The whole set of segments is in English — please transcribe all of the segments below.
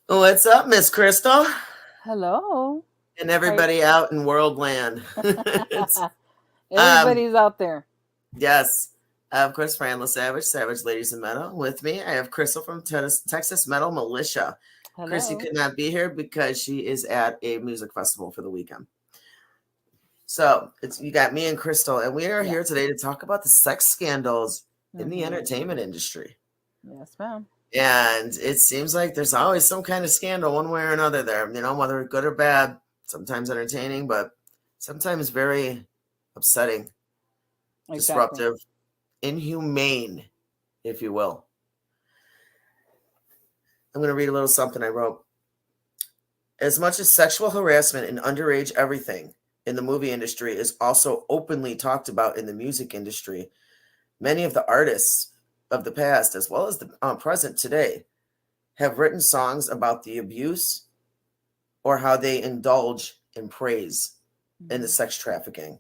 What's up, Miss Crystal? Hello. And Hi. everybody out in world land. It's, um, Everybody's out there. yes. Of course, Fran Savage, Savage Ladies in Metal. With me, I have Crystal from Texas Metal Militia. Chrissy Hello. could not be here because she is at a music festival for the weekend. So it's you got me and Crystal, and we are Yeah. here today to talk about the sex scandals in the Mm-hmm. entertainment industry. Yes, ma'am. And it seems like there's always some kind of scandal one way or another there, whether good or bad, sometimes entertaining, but sometimes very upsetting, Exactly. disruptive, inhumane, if you will. I'm going to read a little something I wrote. As much as sexual harassment and underage everything in the movie industry is also openly talked about in the music industry, many of the artists of the past, as well as the present today, have written songs about the abuse or how they indulge in praise in the Mm-hmm. sex trafficking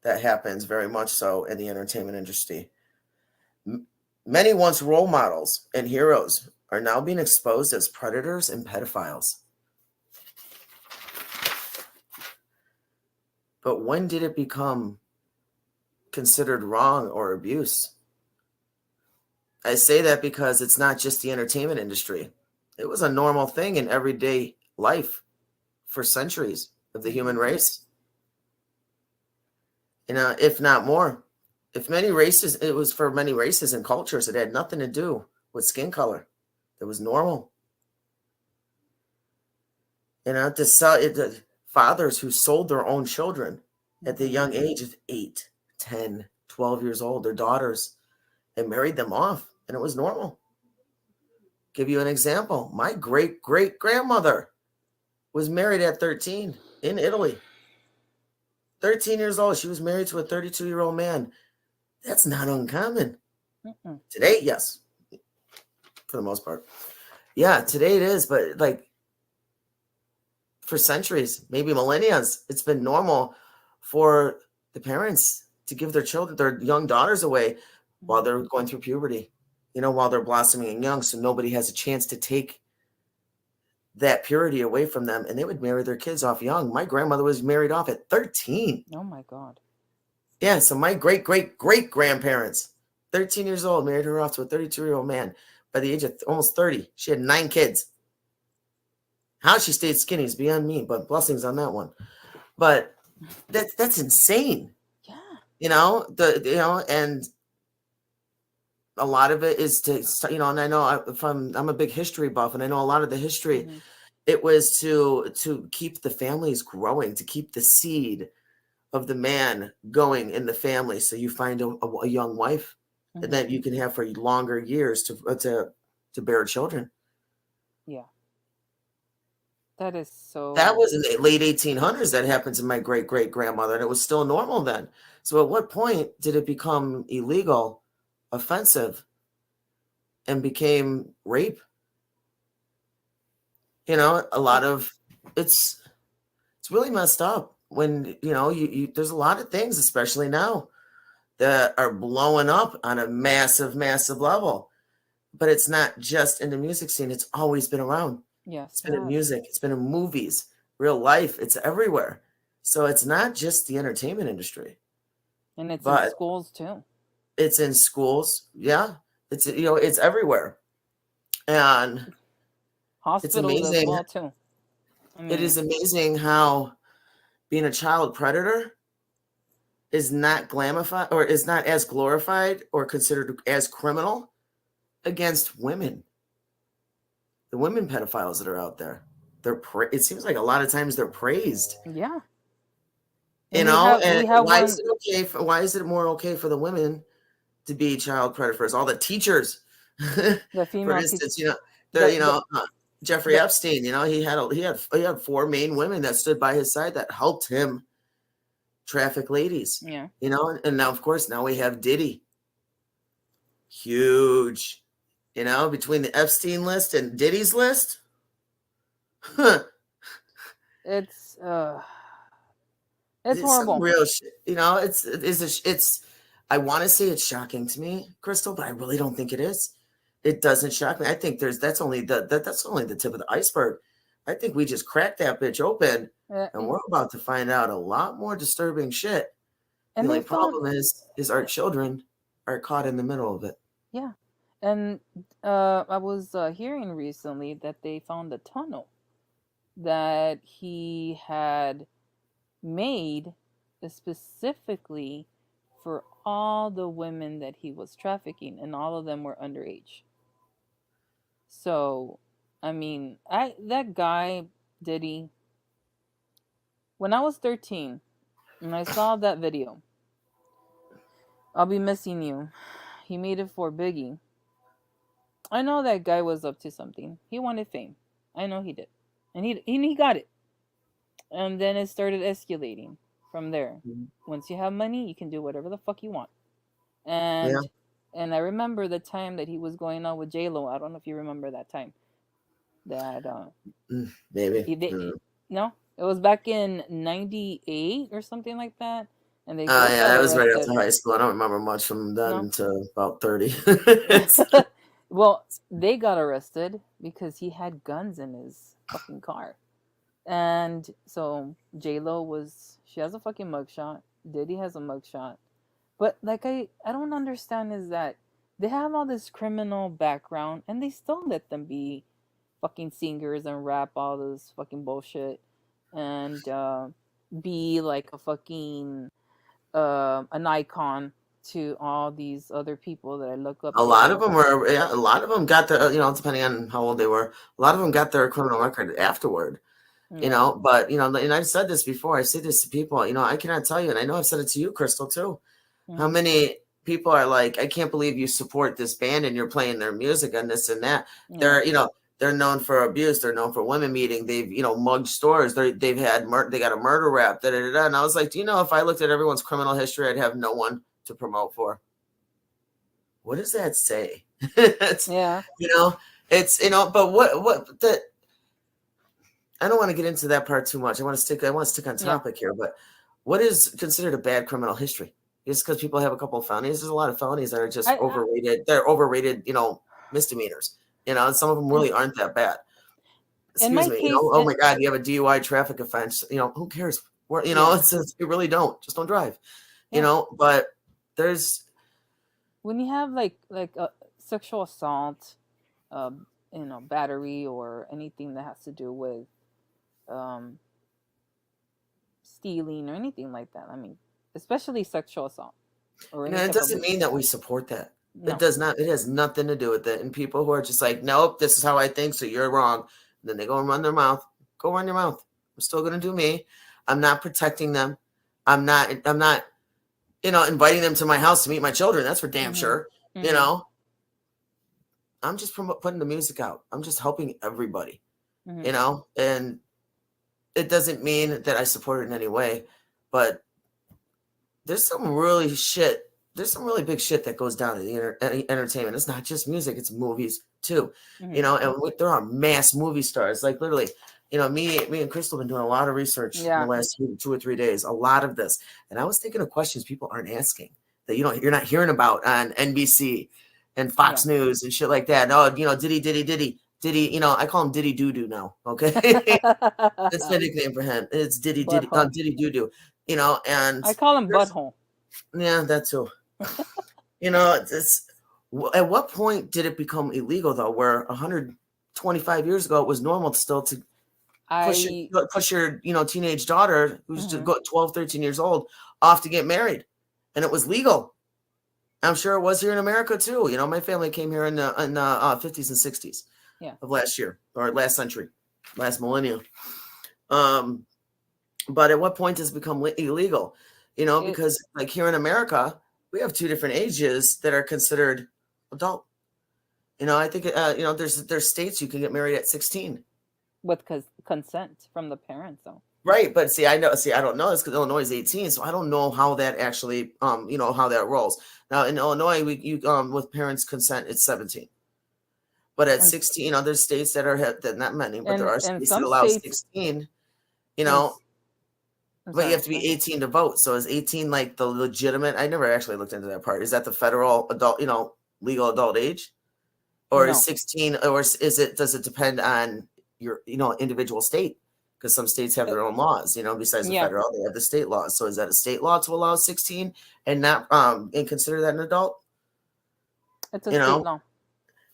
that happens very much so in the entertainment industry. Many once role models and heroes are now being exposed as predators and pedophiles. But when did it become considered wrong or abuse? I say that because it's not just the entertainment industry. It was a normal thing in everyday life for centuries of the human Mm-hmm. race, if not more. If many races, it was for many races and cultures, it had nothing to do with skin color. It was normal. To sell it, the fathers who sold their own children at the Mm-hmm. young age of 8, 10, 12 years old, their daughters, and married them off. And it was normal. Give you an example. My great great grandmother was married at 13 in Italy. 13 years old. She was married to a 32-year-old man. That's not uncommon. Mm-mm. Today, yes, for the most part. Yeah, today it is, but like for centuries, maybe millennia, it's been normal for the parents to give their children, their young daughters away while they're Mm-hmm. going through puberty, while they're blossoming and young, so nobody has a chance to take that purity away from them. And they would marry their kids off young. My grandmother was married off at 13. Oh my God. Yeah, so my great great great grandparents, 13 years old, married her off to a 32-year-old man. By the age of almost 30, she had 9 kids. How she stayed skinny is beyond me, but blessings on that one. But that's insane. Yeah. And a lot of it is to, and I know if I'm a big history buff, and I know a lot of the history. Mm-hmm. It was to keep the families growing, to keep the seed of the man going in the family. So you find a young wife Mm-hmm. that you can have for longer years to bear children. Yeah. That is That so. was in the late 1800s. That happened to my great great grandmother, and it was still normal then. So at what point did it become illegal, offensive, and became rape? A lot It. of it's really messed up when there's a lot of things, especially now, that are blowing up on a massive, massive level. But it's not just in the music scene. It's always been around. Yes, It's it been in has. music. It's been in movies, real life. It's everywhere. So it's not just the entertainment industry, And it's in but schools too. it's in schools. Yeah, it's everywhere, and it's Hospitals as amazing. well too. I It mean. is amazing how being a child predator is not glamified or is not as glorified or considered as criminal against women. The women pedophiles that are out there, it seems like a lot of times they're praised, Yeah. And we and have why is one. it okay why is it more okay for the women to be child predators? All the teachers, The for female teach instance, the the the Jeffrey the Epstein, he had 4 main women that stood by his side that helped him traffic ladies, yeah. and now of course now we have Diddy, huge, between the Epstein list and Diddy's list. It's it's It's some horrible. real shit. It's I want to say it's shocking to me, Crystal, but I really don't think it is, It doesn't shock me. I think that's only the tip of the iceberg. I think we just cracked that bitch open, and we're about to find out a lot more disturbing shit. The And only they found, problem is our children are caught in the middle of it. yeah, and I was hearing recently that they found a tunnel that he had made specifically for all the women that he was trafficking, and all of them were underage. So, I mean, I that guy Diddy. When I was 13 and I saw that video, I'll be missing you. He made it for Biggie. I know that guy was up to something. He wanted fame. I know he did, and he got it. And then it started escalating from there. Mhm. Once you have money, you can do whatever the fuck you want. Yeah, And I remember the time that he was going on with J Lo. I don't know if you remember that time. That maybe. no, it was back in '98 or something like that, and they both Yeah, got that was right after arrested. high school. I don't remember much from No, then to about 30. well, they got arrested because he had guns in his fucking car. And so J Lo she has a fucking mugshot. Diddy has a mugshot. But like I don't understand is that they have all this criminal background and they still let them be fucking singers and rap all this fucking bullshit and be like a fucking an icon to all these other people that I look up A to. lot of them were, yeah, a lot of them got their, depending on how old they were, a lot of them got their criminal record afterward, Yeah. but, and I've said this before, I say this to people, I cannot tell you, and I know I've said it to you, Crystal, too, how Mm-hmm. many people are like, I can't believe you support this band and you're playing their music and this and that. Yeah. They're known for abuse. They're known for women meeting. They've, mugged stores. They've had, they got a murder rap, da, da, da, da. And I was like, do you know, if I looked at everyone's criminal history, I'd have no one to promote for. What does that say? It's, Yeah. it's, but what that, I don't want to get into that part too much. I want to stick on topic here, but what is considered a bad criminal history? Just because people have a couple of felonies, there's a lot of felonies that are just overrated. They're overrated, misdemeanors. Some of them really aren't that bad. In Excuse my me. case, Oh my God, you have a DUI traffic offense. Who cares? You really don't. Just don't drive. But there's when you have like a sexual assault, battery or anything that has to do with um, stealing or anything like that. I mean, especially sexual assault or any it type of doesn't mean that we support that. It no. does not. It has nothing to do with it. And people who are just like, nope, this is how I think, so you're wrong. And then they go and run their mouth. Go run your mouth. I'm still going to do me. I'm not protecting them. I'm not, inviting them to my house to meet my children. That's for damn sure. I'm just putting the music out. I'm just helping everybody, and it doesn't mean that I support it in any way, but there's some really big shit that goes down in the entertainment. It's not just music, it's movies too, and there are mass movie stars, like literally, me and Crystal have been doing a lot of research in the last 2 or 3 days, a lot of this. And I was thinking of questions people aren't asking that you're not hearing about on NBC and Fox News and shit like that. No, Diddy, I call him Diddy Doo Doo now. Okay. That's my nickname for him. It's Diddy Doo Doo. And I call him Butthole. Yeah, that too. It's at what point did it become illegal though? Where 125 years ago it was normal still to push your teenage daughter who's just 12, 13 years old off to get married, and it was legal. I'm sure it was here in America too. My family came here in the 50s and 60s of last year or last century, last millennium. But at what point does it become illegal? Because like here in America, we have 2 different ages that are considered adult. I think there's states you can get married at 16 with consent from the parents, though. Right, but I don't know this because Illinois is 18, so I don't know how that actually, how that rolls. Now in Illinois, with parents' consent, it's 17. But at 16, there's states that are not many, but there are states that allow 16. But you have to be 18 to vote. So is 18 like the legitimate? I never actually looked into that part. Is that the federal adult, legal adult age? Or is No. 16, or does it depend on your, individual state? Because some states have Uh, their own laws, besides the yeah, federal, they have the state laws. So is that a state law to allow 16 and not and consider that an adult? it's a You state know? law.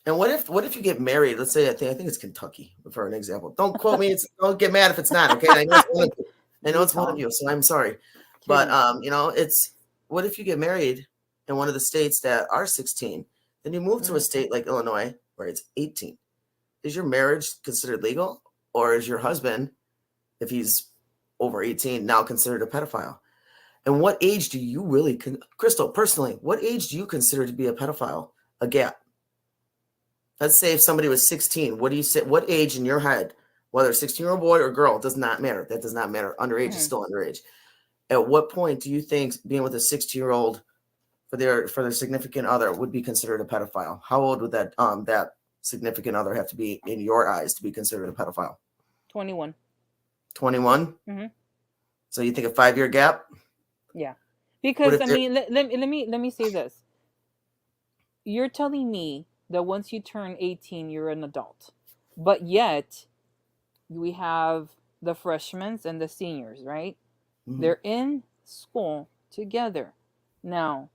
And what if you get married? Let's say I think it's Kentucky for an example. Don't quote me. Don't get mad if it's not, okay? I know it's one of you. I know it's one of Utah. you, so I'm sorry. But Kidding. it's what if you get married in one of the states that are 16, then you move to a state like Illinois where it's 18. Is your marriage considered legal, or is your husband, if he's over 18, now considered a pedophile? And what age do you really, Crystal, personally, what age do you consider to be a pedophile? A gap. Let's say if somebody was 16, what do you say? What age in your head, whether 16-year-old boy or girl, does not matter. That does not matter. Underage is still underage. At what point do you think being with a 16-year-old for their significant other would be considered a pedophile? How old would that significant other have to be in your eyes to be considered a pedophile? 21. 21? Mm-hmm. So you think a 5-year gap? Yeah. What Because if I mean, let me say this. You're telling me that once you turn 18, you're an adult, but yet we have the freshmen and the seniors, right? Mhm. They're in school together. Now,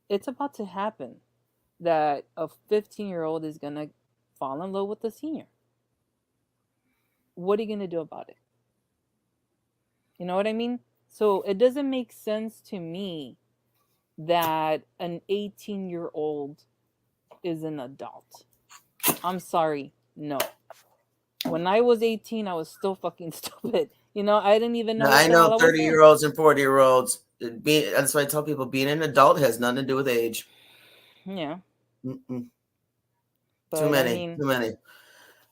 it's about to happen that a 15-year-old is going to fall in love with a senior. What are you going to do about it? You know what I mean? So it doesn't make sense to me that an 18-year-old is an adult. I'm sorry. No. When I was 18, I was still fucking stupid. I didn't even know Now, what I the hell know I was doing. 30-year-olds and 40-year-olds. That's why I tell people being an adult has nothing to do with age. Yeah. Mm-mm. Too But I many, mean, too many.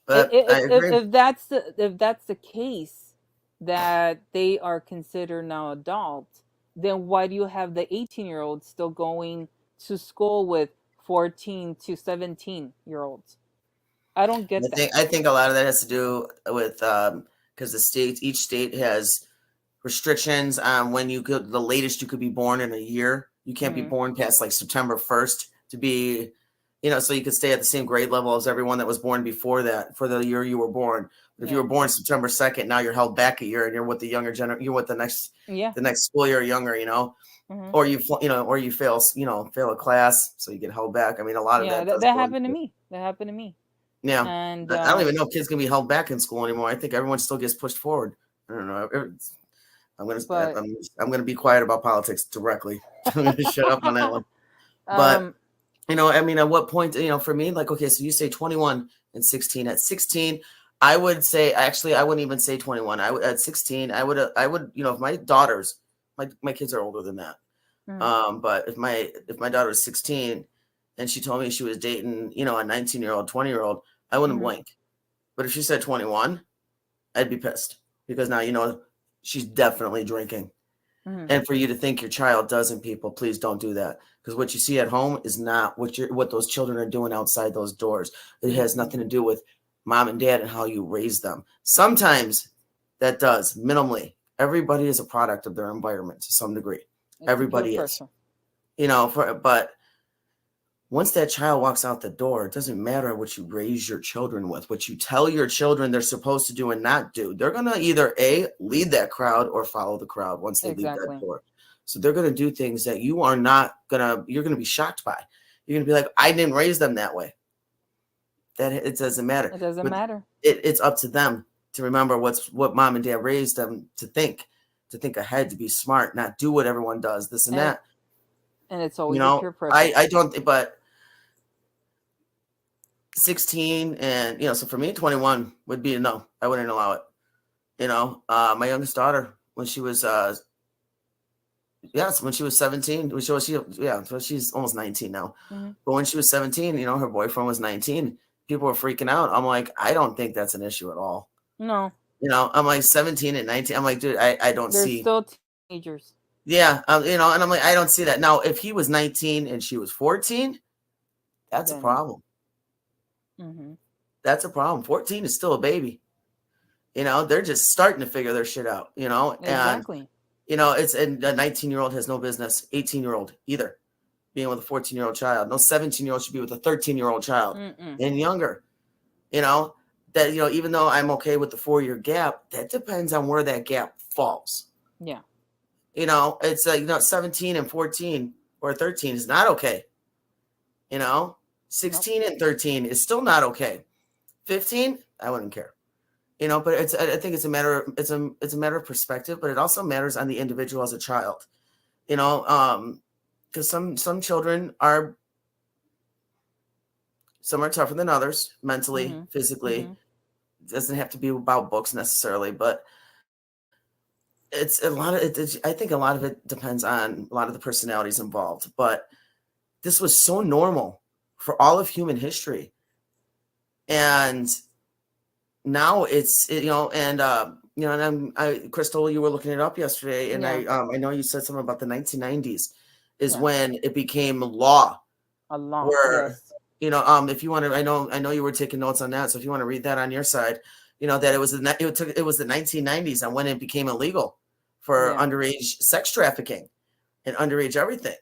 But I if agree. if that's the case, that they are considered now adult, then why do you have the 18-year-olds still going to school with 14 to 17-year-olds? I don't get that. I think a lot of that has to do with because each state has restrictions on when the latest you could be born in a year. You can't be Hmm. born past like September 1st to be, so you could stay at the same grade level as everyone that was born before that for the year you were born. But if you Yeah. were born September 2nd, now you're held back a year and you're with the younger you're with Yeah. the next school year younger, Hmm. or you fail, fail a class, so you get held back. I mean, a lot of Yeah. that That, does that go happened to into, me. That happened to me. yeah. And I don't even know if kids can be held back in school anymore. I think everyone still gets pushed forward. I don't know. I'm gonna but I'm gonna be quiet about politics directly. I'm gonna shut up on that one. But um I mean, at what point, for me, like, okay, so you say 21 and 16. At 16, I would say, actually, I wouldn't even say 21. At 16, I would, if my daughters, my kids are older than that. mhm, But if my daughter was 16 and she told me she was dating, a 19-year-old, 20-year-old, I wouldn't mhm, blink. But if she said 21, I'd be pissed because now, she's definitely drinking. mhm, And for you to think your child doesn't, people, please don't do that. Because what you see at home is not what those children are doing outside those doors. It has mhm. nothing to do with mom and dad and how you raise them. Sometimes that does, minimally. Everybody is a product of their environment to some degree. It's the peer Everybody is. pressure. But once that child walks out the door, it doesn't matter what you raise your children with, what you tell your children they're supposed to do and not do. They're going to either lead that crowd or follow the crowd once they leave that Exactly. door. So they're going to do things that you're going to be shocked by. You're going to be like, I didn't raise them that way. That it doesn't matter. It doesn't But matter. it's up to them to remember what mom and dad raised them to think ahead, to be smart, not do what everyone does, this and And that. and it's always the peer pressure. I don't, but 16 and so for me 21 would be a no. I wouldn't allow it. My youngest daughter, when she was when she was 17, so she's almost 19 now. Hmm. But when she was 17, her boyfriend was 19. People were freaking out. I'm like, I don't think that's an issue at all. No, I'm like 17 and 19. I'm like, dude, I don't they're see. still teenagers. Yeah, and I'm like, I don't see that. Now, if he was 19 and she was 14, that's a Then, problem. hmm That's a problem. 14 is still a baby. They're just starting to figure their shit out, and exactly. it's, and a 19-year-old has no business, 18-year-old either. being with a 14-year-old child. No 17-year-old should be with a 13-year-old child Mm-mm. and younger. You know, that, even though I'm okay with the 4-year gap, that depends on where that gap falls. Yeah. It's 17 and 14 or 13 is not okay. Nope. 16 and 13 is still not okay. 15, I wouldn't care. But I think it's a matter of it's a matter of perspective, but it also matters on the individual as a child. Because some children are some are tougher than others mentally, Mm-hmm. physically. Mm-hmm. It doesn't have to be about books necessarily, but it's a lot of it. I think a lot of it depends on a lot of the personalities involved. But this was so normal for all of human history, and now Crystal, you were looking it up yesterday, and Yeah. I know you said something about the 1990s is Yeah. when it became law. A law. Where Yes. if you want to, I know you were taking notes on that, so if you want to read that on your side, that it was the 1990s and when it became illegal for Yeah. underage sex trafficking and underage everything,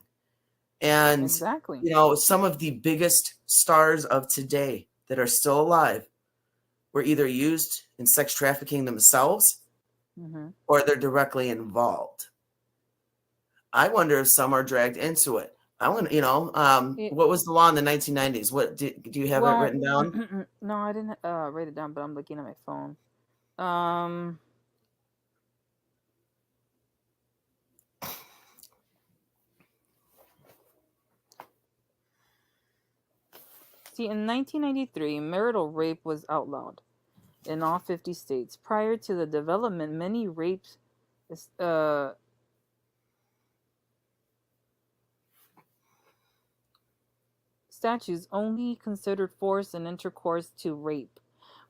and Exactly. some of the biggest stars of today that are still alive were either used in sex trafficking themselves Mm-hmm. or they're directly involved. I wonder if some are dragged into it. I want what was the law in the 1990s? What do you have it Well, written down? no, I didn't write it down, but I'm looking at my phone. Um, See, in 1993, marital rape was outlawed in all 50 states. Prior to the development, many rape uh, statutes only considered force and intercourse to rape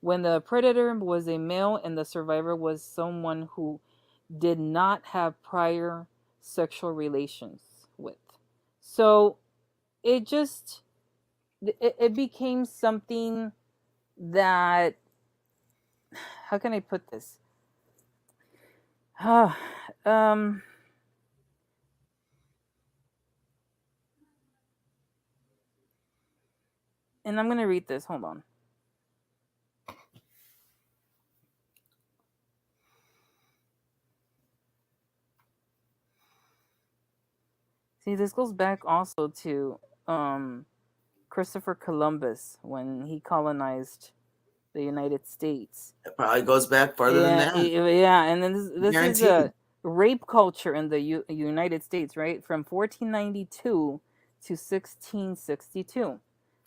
when the predator was a male and the survivor was someone who did not have prior sexual relations with. So it just it became something that, how can I put this? um and I'm going to read this. Hold on. See, this goes back also to Christopher Columbus when he colonized the United States. It probably goes back further than Yeah, that. yeah, and then this is Guaranteed. a rape culture in the United States, right? From 1492 to 1662.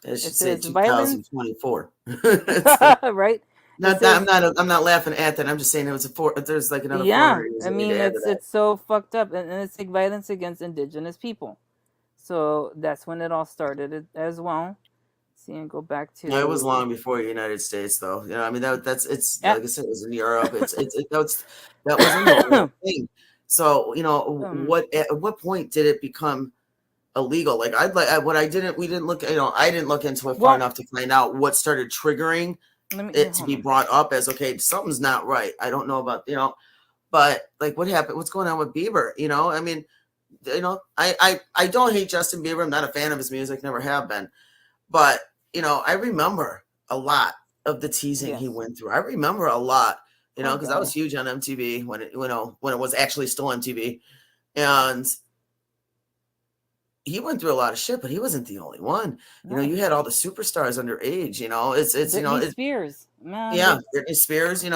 I It should say says violence, 2024. It's like, right? It not that says, I'm not laughing at that. I'm just saying it was there's like another yeah. 400 years I I need to mean, add to that. it's so fucked up, and it's like violence against indigenous people. So that's when it all started as well. See, and go back Yeah, it was to, long before the United States, though. I mean that's it's yeah. like I said, it was in Europe. That was a normal thing. So um, at what point did it become illegal? Like what I didn't we didn't look I didn't look into it far well, enough to find out what started triggering let me it to hold be on. brought up as okay, something's not right. I don't know about but like what happened? What's going on with Bieber? I mean, I don't hate Justin Bieber. I'm not a fan of his music, never have been. But I remember a lot of the teasing he Yes. went through. I remember a lot, Poor because I was guy. huge on MTV when it was actually still MTV, and he went through a lot of shit. But he wasn't the only one. No. You had all the superstars underage. It's Britney Spears, man. yeah, Britney Spears. And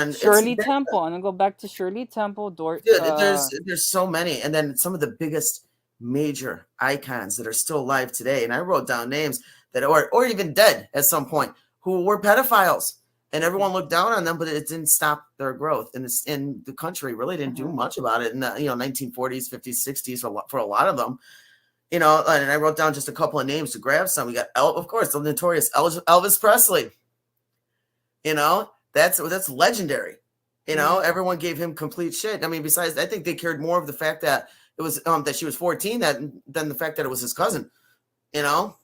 it's Shirley Temple. I'm gonna go back to Shirley Temple. dude, there's so many, and then some of the biggest major icons that are still alive today. And I wrote down names that or even dead at some point who were pedophiles, and everyone looked down on them, but it didn't stop their growth. And in the country really didn't do much about it in the 1940s, 50s, 60s for a lot of them. And I wrote down just a couple of names to grab some. We got of course the notorious Elvis Presley. That's legendary. Everyone gave him complete shit. I mean, besides, I think they cared more of the fact that it was that she was 14 than the fact that it was his cousin. You know,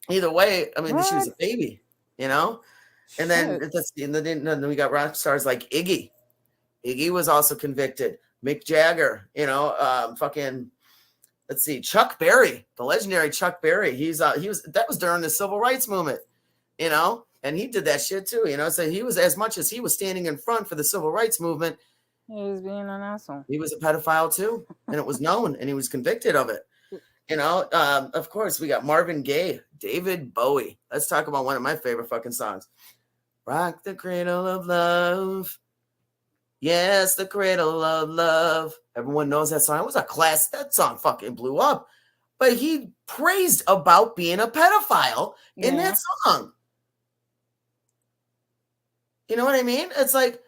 either way, I mean, she was What? a baby. And then Shit. then we got rock stars like Iggy. Iggy was also convicted. Mick Jagger. Fucking Let's see, Chuck Berry, the legendary Chuck Berry. That was during the civil rights movement, and he did that shit too, So he was, as much as he was standing in front for the civil rights movement, He was being an asshole. he was a pedophile too, and it was known, and he was convicted of it. Of course, we got Marvin Gaye, David Bowie. Let's talk about one of my favorite fucking songs. Rock the cradle of love. Yes, the cradle of love. Everyone knows that song. It was a class. That song fucking blew up. But he praised about being a pedophile in that song. You know what I mean? It's like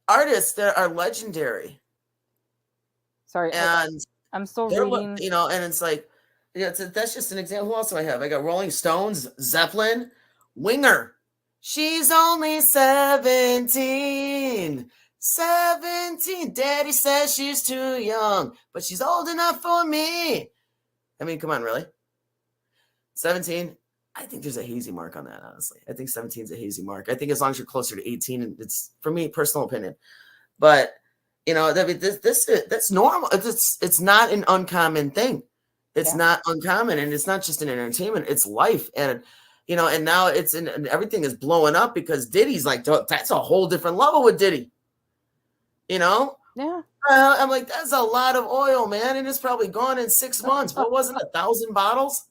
artists that are legendary. Sorry, and I'm still reading. And it's like, that's just an example. Who else do I have? I got Rolling Stones, Zeppelin, Winger. She's only 17. 17. Daddy says she's too young, but she's old enough for me. I mean, come on, really? 17. I think there's a hazy mark on that, honestly. I think 17 is a hazy mark. I think as long as you're closer to 18, and it's, for me, personal opinion. But, that's normal. It's not an uncommon thing. It's not uncommon, and it's not just in entertainment. It's life, and and now and everything is blowing up because Diddy's like, that's a whole different level with Diddy. Yeah. I'm like, that's a lot of oil, man, and it's probably gone in 6 months. What was it? 1,000 bottles?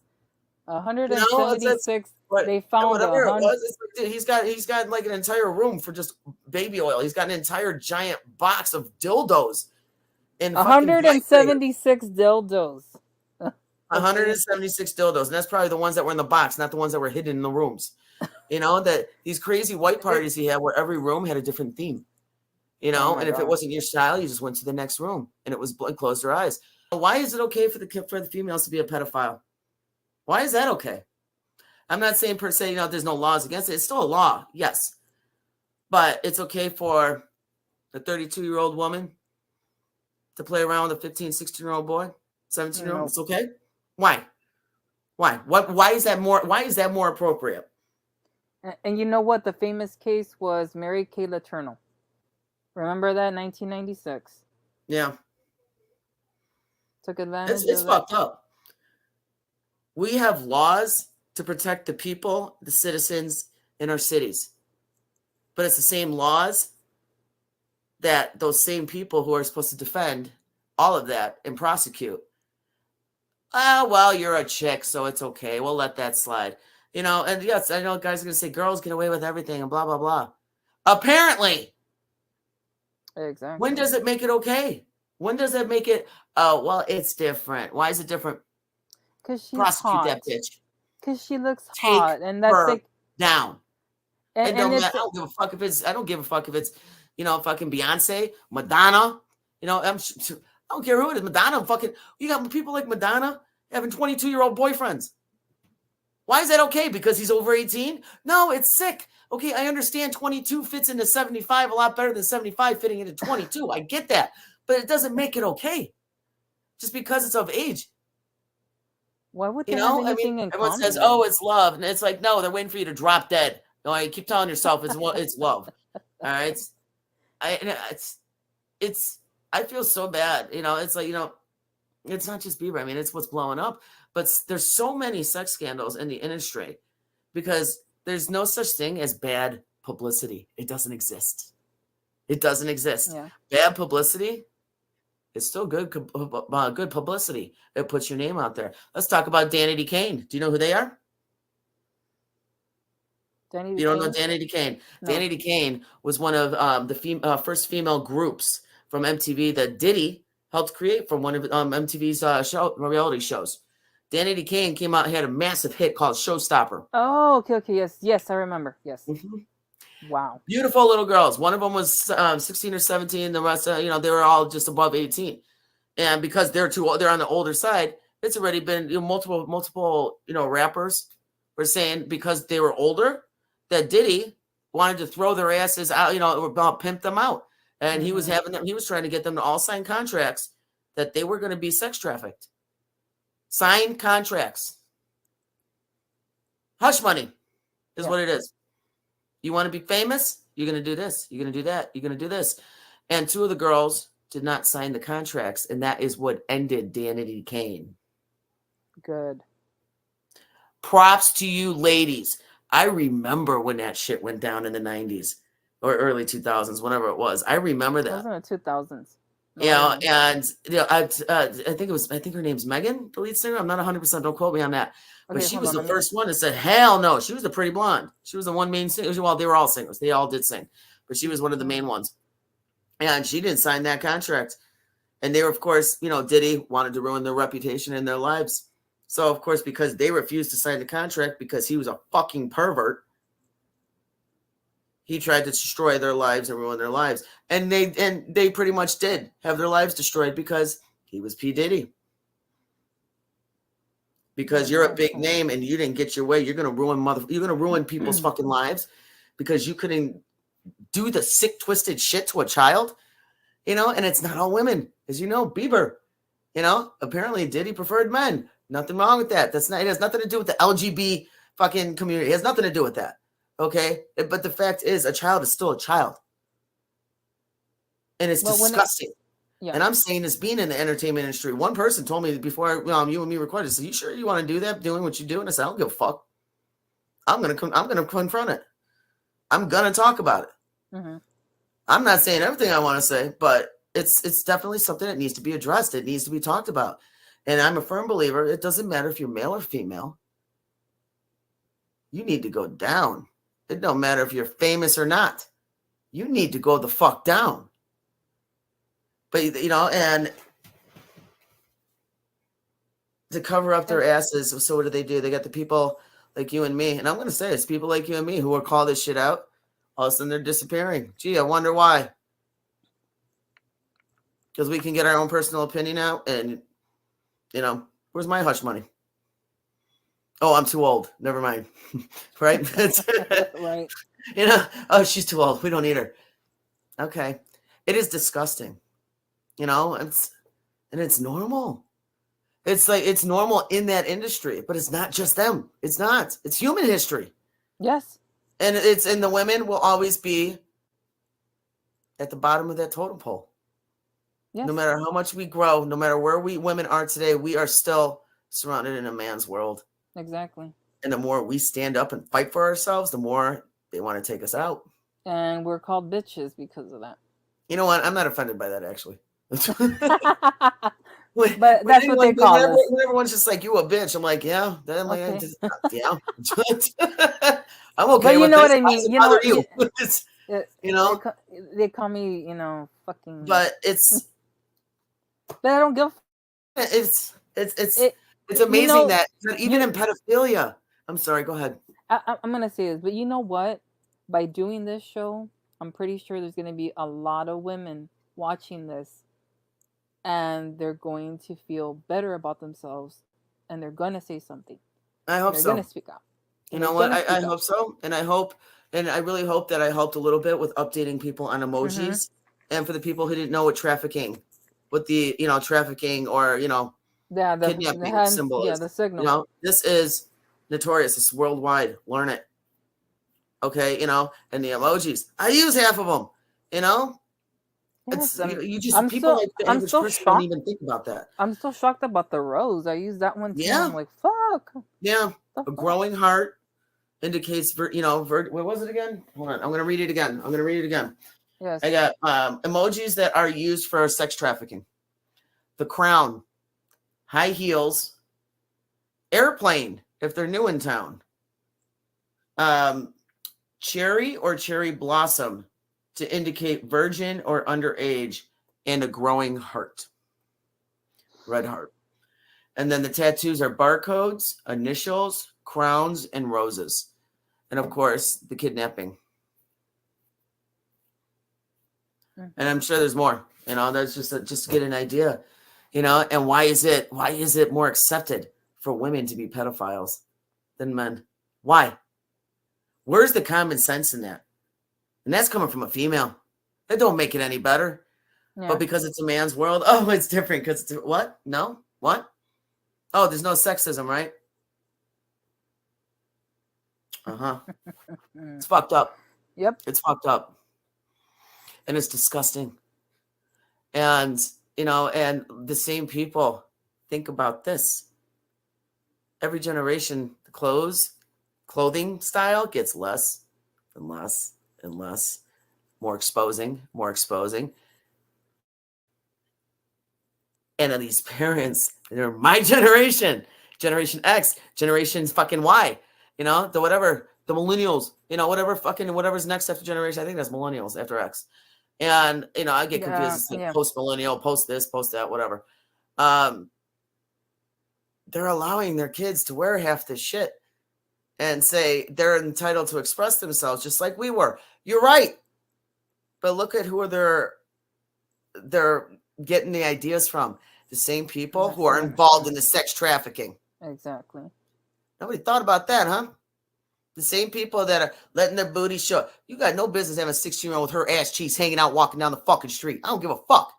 176. They found whatever it was. It's like, dude, he's got like an entire room for just baby oil. He's got an entire giant box of dildos. 176 dildos. 176 dildos, and that's probably the ones that were in the box, not the ones that were hidden in the rooms. That these crazy white parties he had, where every room had a different theme. And if it wasn't your style, you just went to the next room, and it was closed your eyes. Why is it okay for the females to be a pedophile? Why is that okay? I'm not saying per se, there's no laws against it. It's still a law, yes, but it's okay for a 32-year-old woman to play around with a 15, 16-year-old boy, 17-year-old. It's okay. Why? Why is that more? Why is that more appropriate? And you know what? The famous case was Mary Kay Letourneau. Remember that, 1996? Yeah. Took advantage. It's fucked up. We have laws to protect the people, the citizens in our cities, but it's the same laws that those same people who are supposed to defend all of that and prosecute. Well, you're a chick, so it's okay. We'll let that slide. And yes, I know guys are going to say girls get away with everything and blah, blah, blah. Apparently. Exactly. When does it make it okay? When does it make it, well, it's different. Why is it different? Because she's prosecute hot. That bitch. Because she looks hot. And that's her like down. I don't give a fuck if it's fucking Beyonce, Madonna. I don't care who it is. Madonna you got people like Madonna having 22-year-old boyfriends. Why is that okay? Because he's over 18? No, it's sick. Okay, I understand 22 fits into 75 a lot better than 75 fitting into 22. I get that. But it doesn't make it okay. Just because it's of age. Why would they have anything in everyone common? says, "Oh, it's love," and it's like, no, they're waiting for you to drop dead. No, you keep telling yourself it's love. All right, I feel so bad. It's like it's not just Bieber. I mean, it's what's blowing up. But there's so many sex scandals in the industry because there's no such thing as bad publicity. It doesn't exist. It doesn't exist. Yeah. Bad publicity. It's still good publicity. It puts your name out there. Let's talk about Danity Kane. Do you know who they are? You don't know Danity Kane? No. Danity Kane was one of the first female groups from MTV that Diddy helped create from one of MTV's reality shows. Danity Kane came out and had a massive hit called Showstopper. Oh, okay. Yes, I remember. Yes. Mm-hmm. Wow. Beautiful little girls. One of them was 16 or 17. The rest, they were all just above 18. And because they're on the older side, it's already been multiple rappers were saying because they were older that Diddy wanted to throw their asses out, pimp them out. And he was trying to get them to all sign contracts that they were going to be sex trafficked. Sign contracts. Hush money is what it is. You want to be famous? You're going to do this. You're going to do that. You're going to do this. And two of the girls did not sign the contracts, and that is what ended Danity Kane. Good. Props to you, ladies. I remember when that shit went down in the 90s or early 2000s, whenever it was. I remember It was that. in the 2000s. You know, and you know, I think her name's Megan, the lead singer. I'm not 100%. Don't quote me on that. But Okay, she hold was on, the let me- first one that said, "Hell no!" She was the pretty blonde. She was the one main singer. Well, they were all singers. They all did sing, but she was one of the main ones. And she didn't sign that contract. And they were, of course, you know, Diddy wanted to ruin their reputation and their lives. So, of course, because they refused to sign the contract because he was a fucking pervert, he tried to destroy their lives and ruin their lives. And they pretty much did have their lives destroyed because he was P. Diddy. Because you're a big name and you didn't get your way, you're gonna ruin people's fucking lives because you couldn't do the sick, twisted shit to a child, you know. And it's not all women, as you know. Bieber, you know, apparently Diddy preferred men. Nothing wrong with that. It has nothing to do with the LGBT fucking community. It has nothing to do with that. Okay, but the fact is, a child is still a child, and it's disgusting. And I'm saying this being in the entertainment industry. One person told me before you and me recorded, said, "You sure you want to do that, doing what you do?" And I said, "I don't give a fuck. I'm gonna confront it. I'm gonna talk about it. Mm-hmm. I'm not saying everything I want to say, but it's definitely something that needs to be addressed. It needs to be talked about. And I'm a firm believer. It doesn't matter if you're male or female. You need to go down. It don't matter if you're famous or not. You need to go the fuck down." But you know, and to cover up their asses. So what do? They got the people like you and me, and I'm going to say it's people like you and me who are call this shit out. All of a sudden they're disappearing. Gee, I wonder why. Because we can get our own personal opinion out, and you know, where's my hush money? Oh, I'm too old. Never mind. Right? Right. You know, oh, she's too old. We don't need her. Okay. It is disgusting. You know, it's normal. It's like it's normal in that industry, but it's not just them. It's not. It's human history. Yes. And the women will always be at the bottom of that totem pole. Yes. No matter how much we grow, no matter where we women are today, we are still surrounded in a man's world. Exactly. And the more we stand up and fight for ourselves, the more they want to take us out. And we're called bitches because of that. You know what? I'm not offended by that, actually. But that's what they call us. When everyone's just like, "You a bitch," I'm like, "Yeah." Then I'm like, "Yeah." I'm okay. But you with know this. what I mean. You know, you know, they call me, you know, fucking. But it's. But I don't give. It's amazing, you know, that even in pedophilia. I'm sorry. Go ahead. I'm gonna say this, but you know what? By doing this show, I'm pretty sure there's gonna be a lot of women watching this, and they're going to feel better about themselves, and they're gonna say something. I hope so. They're gonna speak out. You know what? I hope so, and I really hope that I helped a little bit with updating people on emojis, and for the people who didn't know what trafficking, trafficking or kidnapping symbol is. The signal. You know, this is notorious. It's worldwide. Learn it. Okay, and the emojis. I use half of them. You know. Yes, people like the average person don't even think about that. I'm still shocked about the rose. I use that one too. Yeah. I'm like, fuck. Yeah. A growing heart indicates, what was it again? Hold on. I'm going to read it again. Yes. I got emojis that are used for sex trafficking. The crown, high heels, airplane, if they're new in town. Cherry or cherry blossom to indicate virgin or underage, and a growing heart. Red heart. And then the tattoos are barcodes, initials, crowns, and roses. And of course, the kidnapping. Mm-hmm. And I'm sure there's more. That's just to get an idea. And why is it more accepted for women to be pedophiles than men? Why? Where's the common sense in that? And that's coming from a female. That don't make it any better. Yeah. But because it's a man's world, oh, it's different because it's what? No? What? Oh, there's no sexism, right? Uh-huh. It's fucked up. Yep. It's fucked up. And it's disgusting. And, and the same people, think about this. Every generation, the clothing style gets less and less and less, more exposing. And these parents, they're my generation, Generation X, Generation fucking Y, the millennials, whatever's next after generation. I think that's millennials after X. And, I get confused. It's like post millennial, post this, post that, whatever. They're allowing their kids to wear half this shit and say they're entitled to express themselves just like we were. You're right. But look at who they're getting the ideas from. The same people who are involved in the sex trafficking. Exactly. Nobody thought about that, huh? The same people that are letting their booty show. You got no business having a 16-year-old with her ass cheeks hanging out walking down the fucking street. I don't give a fuck.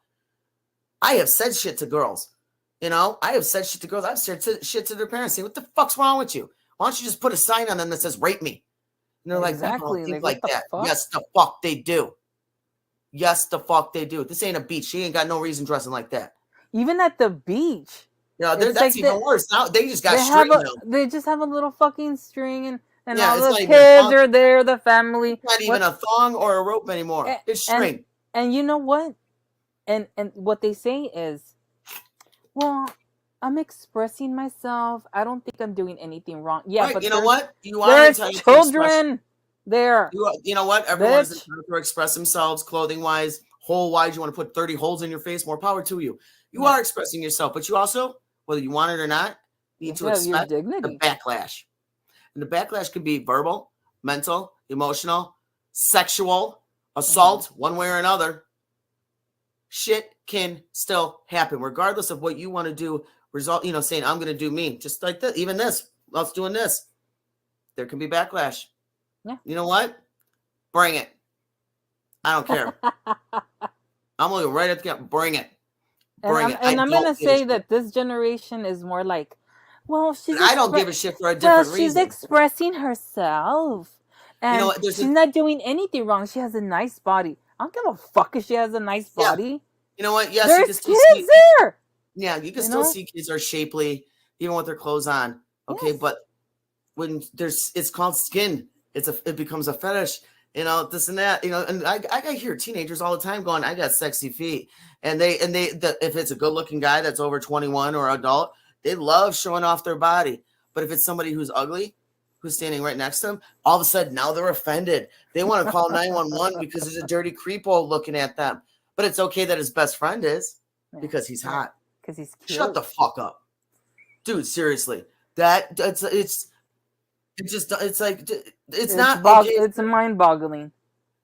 I have said shit to girls. I've said shit to their parents. Say, what the fuck's wrong with you? Why don't you just put a sign on them that says rape me? And they're like, people don't think like that. Fuck? Yes, the fuck they do. Yes, the fuck they do. This ain't a beach. She ain't got no reason dressing like that. Even at the beach. That's like even worse. Now they just got string. They just have a little fucking string and all the kids are there, the family. It's not even a thong or a rope anymore. It's string. And you know what? And what they say is, well, I'm expressing myself. I don't think I'm doing anything wrong. Yeah, right, but you know what? There's children there. You know what? Everyone's entitled to express themselves, clothing-wise, hole-wise. You want to put 30 holes in your face? More power to you. You are expressing yourself, but you also, whether you want it or not, need to expect the backlash. And the backlash could be verbal, mental, emotional, sexual, assault, one way or another. Shit can still happen, regardless of what you want to do. Saying, I'm going to do me. Just like this. Even this. Us doing this. There can be backlash. Yeah. You know what? Bring it. I don't care. I'm looking right at the bring it. I'm going to say that this generation is more like, well, I don't give a shit for a different reason. She's expressing herself. And she's not doing anything wrong. She has a nice body. I don't give a fuck if she has a nice body. Yeah. You know what? Yes, there's kids there. Yeah, you can still see kids are shapely, even with their clothes on. Okay, yes. But when it's called skin. It becomes a fetish. This and that. And I hear teenagers all the time going, "I got sexy feet," and if it's a good looking guy that's over 21 or adult, they love showing off their body. But if it's somebody who's ugly, who's standing right next to them, all of a sudden now they're offended. They want to call 911 because there's a dirty creepo looking at them. But it's okay that his best friend is because he's hot. Because he's cute. Shut the fuck up, dude. Seriously, it's not okay. It's mind-boggling.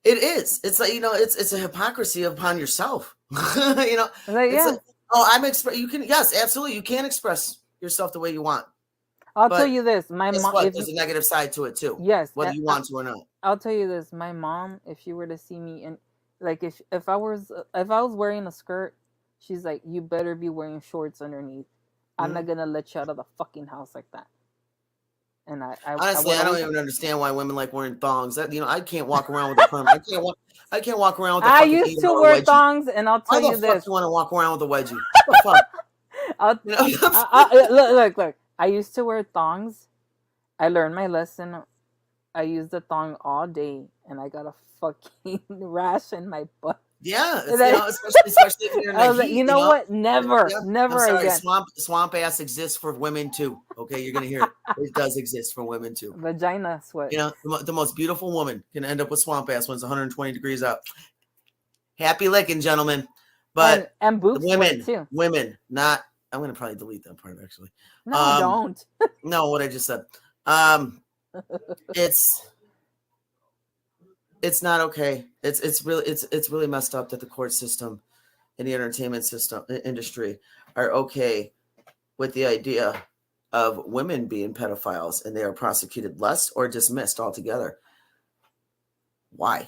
It is. It's like it's a hypocrisy upon yourself. You can absolutely you can express yourself the way you want. I'll tell you this, my mom. There's a negative side to it too. Yes, whether you want to or not. I'll tell you this, my mom, if she were to see me and like if I was wearing a skirt, she's like, you better be wearing shorts underneath. I'm not gonna let you out of the fucking house like that. And honestly, I don't even understand why women like wearing thongs. I can't walk around with a perm. I can't walk around with. I used to wear thongs, and I'll tell you this. Why the fuck you want to walk around with a wedgie? What the fuck? Look. I used to wear thongs. I learned my lesson. I used the thong all day, and I got a fucking rash in my butt. Yeah, especially if you're in the heat. You know what? Never again. Swamp ass exists for women too. Okay, you're gonna hear it. It does exist for women too. Vagina sweat. The most beautiful woman can end up with swamp ass when it's 120 degrees out. Happy licking, gentlemen. But and boobs women too. Women, not. I'm gonna probably delete that part actually. No, don't. No, what I just said. It's not okay. It's really messed up that the court system and the entertainment system industry are okay with the idea of women being pedophiles and they are prosecuted less or dismissed altogether. Why?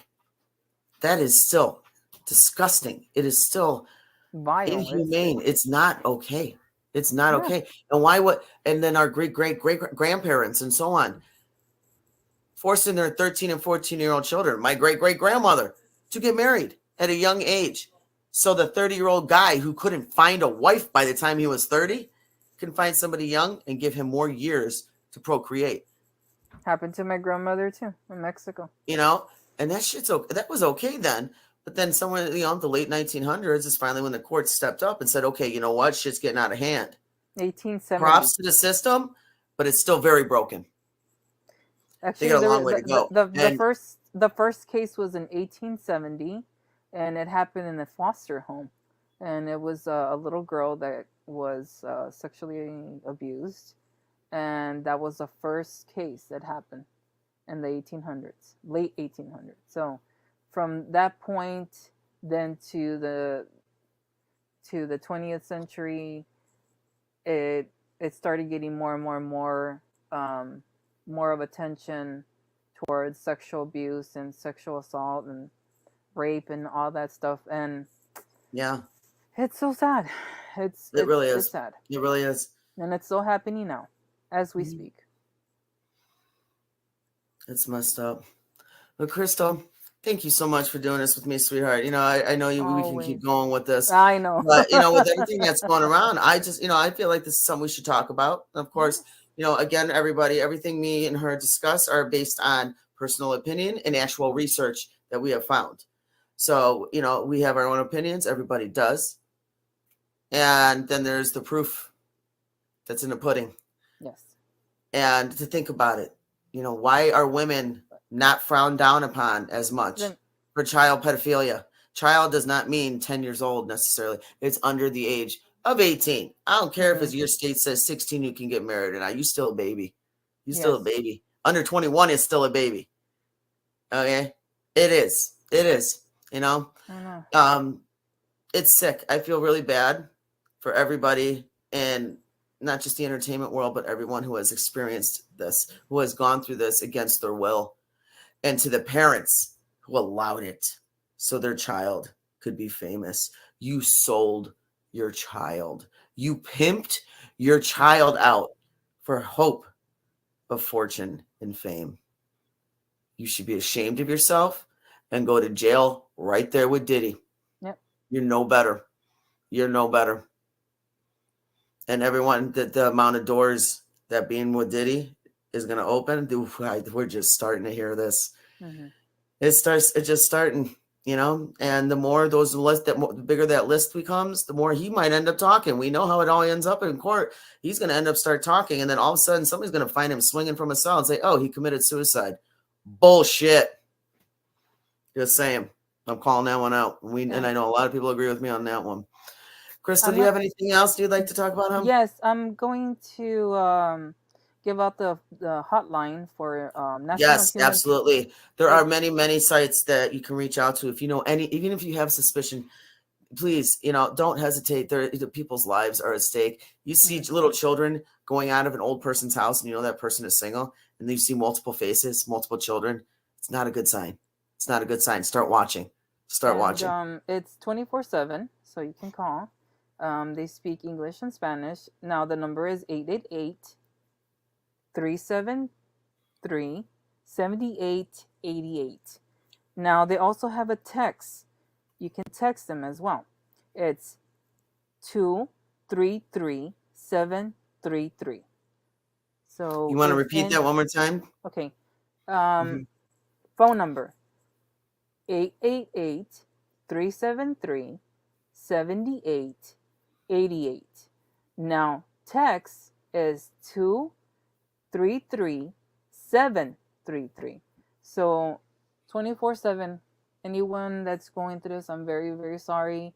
That is still disgusting. It is still inhumane. It's not okay. It's not okay. And why and then our great grandparents and so on forcing their 13 and 14-year-old children, my great-great-grandmother, to get married at a young age So the 30-year-old guy who couldn't find a wife by the time he was 30 can find somebody young and give him more years to procreate. Happened to my grandmother too in Mexico. You know, and that was okay then. But then somewhere, the late 1900s is finally when the courts stepped up and said, okay, you know what? Shit's getting out of hand. 1870. Props to the system, but it's still very broken. They Actually, got a long way to go. the first case was in 1870, and it happened in a foster home, and it was a little girl that was sexually abused, and that was the first case that happened in the 1800s, late 1800s. So from that point then to the 20th century, it started getting more and more and more more of attention towards sexual abuse and sexual assault and rape and all that stuff. And yeah, it's so sad. it really is. It's sad. It really is. And it's still happening now as we speak. It's messed up. But Crystal, thank you so much for doing this with me, sweetheart. I know we can keep going with this. I know. But, with everything that's going around, I just, I feel like this is something we should talk about. And of course, again, everybody, everything me and her discuss are based on personal opinion and actual research that we have found. So, we have our own opinions. Everybody does. And then there's the proof that's in the pudding. Yes. And to think about it, why are women not frowned down upon as much for child pedophilia? Child does not mean 10 years old necessarily. It's under the age of 18. I don't care if your state says 16 you can get married or not. You still a baby. You still a baby. Under 21 is still a baby. Okay? It is. I know. It's sick. I feel really bad for everybody, and not just the entertainment world, but everyone who has experienced this, who has gone through this against their will, and to the parents who allowed it so their child could be famous. You sold your child. You pimped your child out for hope of fortune and fame. You should be ashamed of yourself and go to jail right there with Diddy. Yep. You're no better. You're no better. And everyone, the amount of doors that being with Diddy is going to open, we're just starting to hear this. Mm-hmm. It's just starting, and the more those lists, the bigger that list becomes, the more he might end up talking. We know how it all ends up in court. He's going to end up start talking, and then all of a sudden somebody's going to find him swinging from a cell and say, oh, he committed suicide. Bullshit. Just saying. I'm calling that one out. And I know a lot of people agree with me on that one. Crystal, do you have anything else you'd like to talk about him? Yes, I'm going to give out the hotline for National Yes, absolutely. There are many sites that you can reach out to if you know any, even if you have suspicion. Please, don't hesitate. People's lives are at stake. You see little children going out of an old person's house, and that person is single, and you see multiple faces, multiple children. It's not a good sign. It's not a good sign. Start watching. Watching. It's 24/7, so you can call. They speak English and Spanish. Now the number is 888-373-7888. Now they also have a text. You can text them as well. It's 233-733. So you want to repeat that one more time? Okay. Phone number 888-373-7888. Now text is 233-733. So 24/7. Anyone that's going through this, I'm very, very sorry.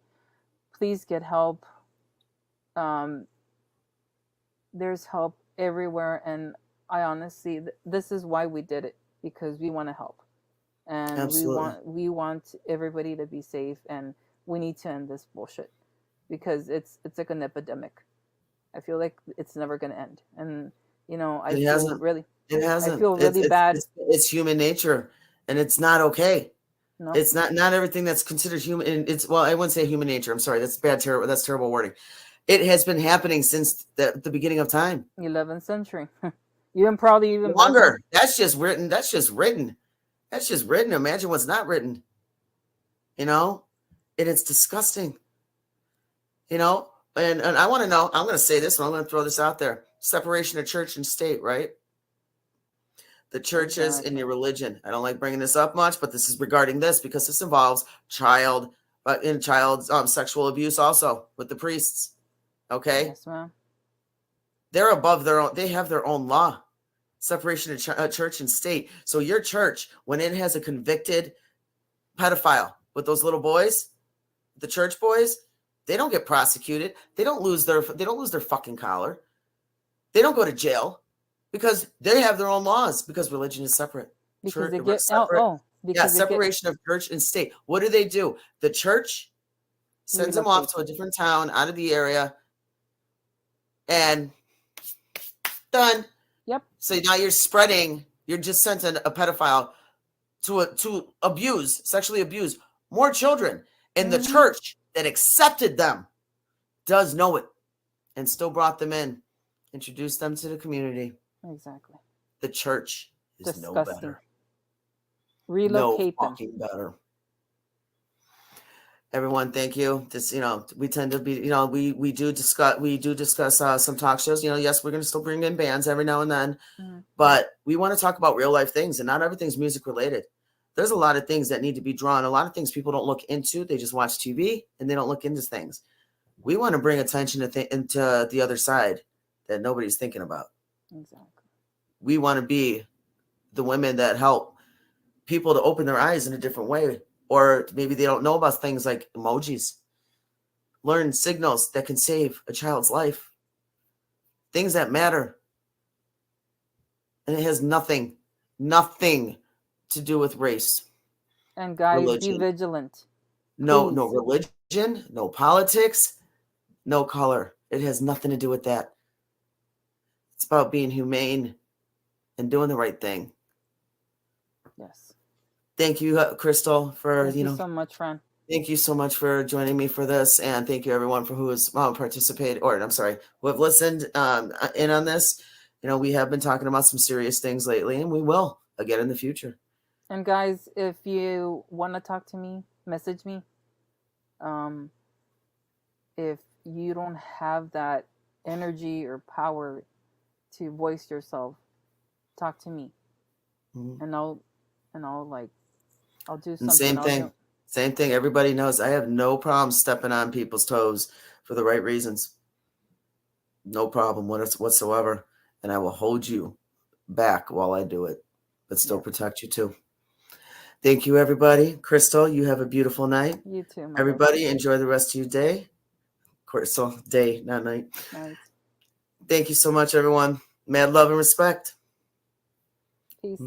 Please get help. There's help everywhere, and I honestly, this is why we did it, because we want to help, and Absolutely. we want everybody to be safe, and we need to end this bullshit, because it's like an epidemic. I feel like it's never going to end, and I feel really bad. It's human nature, and it's not okay. No. It's not everything that's considered human. And I wouldn't say human nature. I'm sorry. That's bad. That's terrible wording. It has been happening since the beginning of time. 11th century. Probably even longer. That's just written. Imagine what's not written. And it's disgusting. You know, and I want to know, I'm going to say this, and I'm going to throw this out there. Separation of church and state, right? The churches and your religion. I don't like bringing this up much, but this is regarding this because this involves child sexual abuse also with the priests. Okay. Yes, ma'am. They're above their own. They have their own law. Separation of church and state. So your church, when it has a convicted pedophile with those little boys, the church boys, they don't get prosecuted. They don't lose their fucking collar. They don't go to jail because they have their own laws because religion is separate. Because they get separate. Separation of church and state. What do? The church sends them off to a different town out of the area and done. Yep. So now you're just sent a pedophile to sexually abuse more children. And the church that accepted them does know it and still brought them in, introduced them to the community. Exactly. The church is disgusting. No better. Relocate no fucking better. Everyone, thank you. This, we tend to be, we do discuss some talk shows. Yes, we're going to still bring in bands every now and then, but we want to talk about real life things, and not everything's music related. There's a lot of things that need to be drawn. A lot of things people don't look into. They just watch TV and they don't look into things. We want to bring attention into the other side that nobody's thinking about. Exactly. We want to be the women that help people to open their eyes in a different way. Or maybe they don't know about things like emojis. Learn signals that can save a child's life. Things that matter. And it has nothing to do with race. And guys, be vigilant. No religion, no politics, no color. It has nothing to do with that. It's about being humane and doing the right thing. Yes. Thank you, Crystal, for Thank you so much, friend. Thank you so much for joining me for this, and thank you everyone for who has participated, who have listened in on this. We have been talking about some serious things lately, and we will again in the future. And guys, if you want to talk to me, message me. If you don't have that energy or power to voice yourself, talk to me, and I'll do something. Same thing. Everybody knows I have no problem stepping on people's toes for the right reasons. No problem whatsoever. And I will hold you back while I do it, but still protect you too. Thank you, everybody. Crystal, you have a beautiful night. You too. Everybody, enjoy the rest of your day. Crystal, day, not night. Night. Thank you so much, everyone. Mad love and respect. Peace.